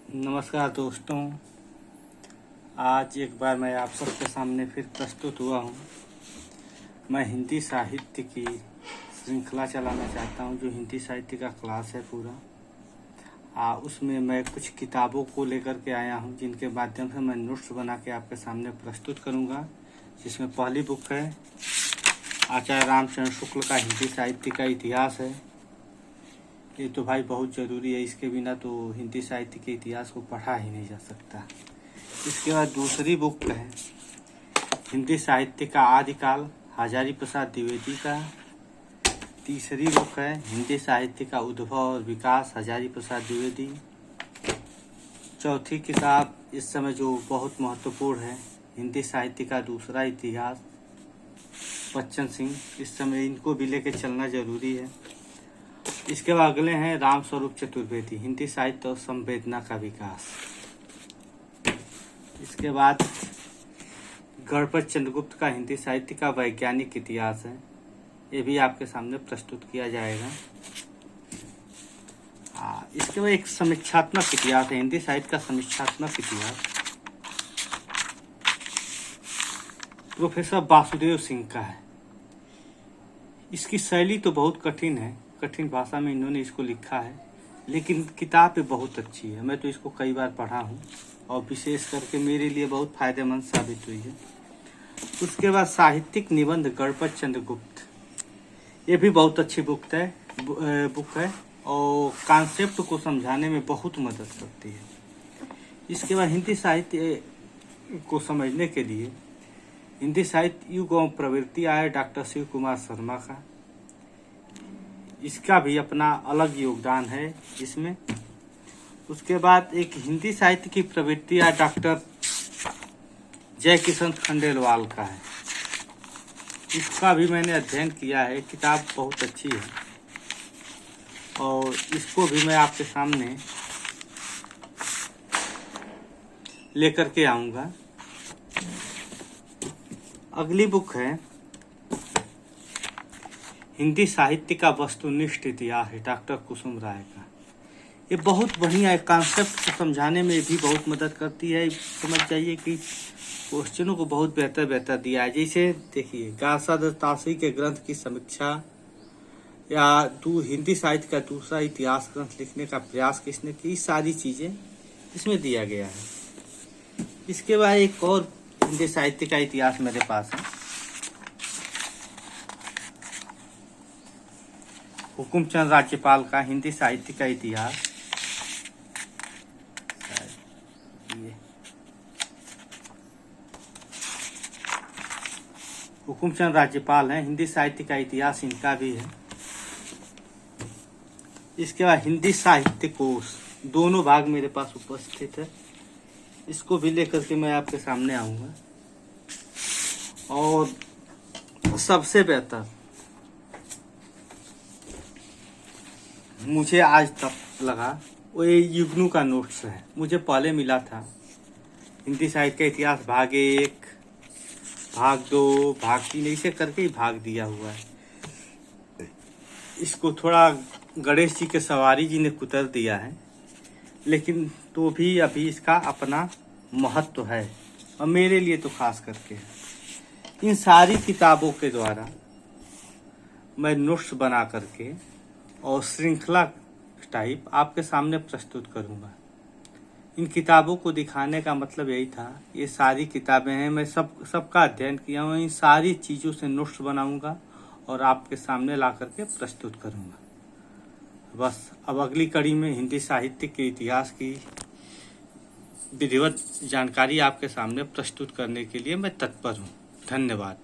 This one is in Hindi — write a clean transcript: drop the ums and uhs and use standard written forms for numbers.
नमस्कार दोस्तों, आज एक बार मैं आप सबके सामने फिर प्रस्तुत हुआ हूँ। मैं हिंदी साहित्य की श्रृंखला चलाना चाहता हूँ, जो हिंदी साहित्य का क्लास है पूरा। उसमें मैं कुछ किताबों को लेकर के आया हूँ, जिनके माध्यम से मैं नोट्स बना के आपके सामने प्रस्तुत करूँगा। जिसमें पहली बुक है आचार्य रामचंद्र शुक्ल का हिंदी साहित्य का इतिहास है। ये तो भाई बहुत ज़रूरी है, इसके बिना तो हिंदी साहित्य के इतिहास को पढ़ा ही नहीं जा सकता। इसके बाद दूसरी बुक है हिंदी साहित्य का आदिकाल हजारी प्रसाद द्विवेदी का। तीसरी बुक है हिंदी साहित्य का उद्भव और विकास हजारी प्रसाद द्विवेदी। चौथी किताब इस समय जो बहुत महत्वपूर्ण है, हिंदी साहित्य का दूसरा इतिहास, बच्चन सिंह। इस समय इनको भी लेके चलना जरूरी है। इसके बाद अगले हैं राम स्वरूप चतुर्वेदी, हिंदी साहित्य और संवेदना का विकास। इसके बाद गणपत चंद्रगुप्त का हिंदी साहित्य का वैज्ञानिक इतिहास है, ये भी आपके सामने प्रस्तुत किया जाएगा। इसके बाद एक समीक्षात्मक इतिहास है, हिंदी साहित्य का समीक्षात्मक इतिहास, प्रोफेसर वासुदेव सिंह का है। इसकी शैली तो बहुत कठिन है, कठिन भाषा में इन्होंने इसको लिखा है, लेकिन किताब पे बहुत अच्छी है। मैं तो इसको कई बार पढ़ा हूँ और विशेष करके मेरे लिए बहुत फायदेमंद साबित हुई है। उसके बाद साहित्यिक निबंध गणपत चंद्रगुप्त, ये भी बहुत अच्छी बुक है और कॉन्सेप्ट को समझाने में बहुत मदद करती है। इसके बाद हिंदी साहित्य को समझने के लिए हिंदी साहित्य युग एवं प्रवृत्ति आया डॉक्टर शिव कुमार शर्मा का, इसका भी अपना अलग योगदान है इसमें। उसके बाद एक हिंदी साहित्य की प्रवृत्ति आया डॉक्टर जय किशन खंडेलवाल का है, इसका भी मैंने अध्ययन किया है। किताब बहुत अच्छी है और इसको भी मैं आपके सामने लेकर के आऊँगा। अगली बुक है हिंदी साहित्य का वस्तुनिष्ठ इतिहास है, डॉक्टर कुसुम राय का। ये बहुत बढ़िया है, कॉन्सेप्ट को समझाने में भी बहुत मदद करती है। समझ जाइए कि क्वेश्चनों को बहुत बेहतर दिया है। जैसे देखिए गासाद तासी के ग्रंथ की समीक्षा, या हिंदी साहित्य का दूसरा इतिहास ग्रंथ लिखने का प्रयास किसने की, सारी चीज़ें इसमें दिया गया है। इसके बाद एक और हिंदी साहित्य का इतिहास मेरे पास है, हुकुमचंद राज्यपाल का हिंदी साहित्य का इतिहास। हुकुमचंद राज्यपाल हैं, हिंदी साहित्य का इतिहास इनका भी है। इसके बाद हिंदी साहित्य कोश, दोनों भाग मेरे पास उपस्थित है, इसको भी लेकर के मैं आपके सामने आऊंगा। और सबसे बेहतर मुझे आज तक लगा वो ये युग्नू का नोट्स है। मुझे पहले मिला था हिंदी साहित्य का इतिहास भाग 1, भाग 2, भाग 3, ऐसे करके ही भाग दिया हुआ है। इसको थोड़ा गणेश जी के सवारी जी ने कुतर दिया है, लेकिन तो भी अभी इसका अपना महत्व है और मेरे लिए तो खास करके है। इन सारी किताबों के द्वारा मैं नोट्स बना करके और श्रृंखला टाइप आपके सामने प्रस्तुत करूंगा। इन किताबों को दिखाने का मतलब यही था, ये सारी किताबें हैं, मैं सबका अध्ययन किया हूँ। इन सारी चीज़ों से नोट्स बनाऊंगा और आपके सामने ला करके प्रस्तुत करूंगा। बस अब अगली कड़ी में हिंदी साहित्य के इतिहास की विधिवत जानकारी आपके सामने प्रस्तुत करने के लिए मैं तत्पर हूँ। धन्यवाद।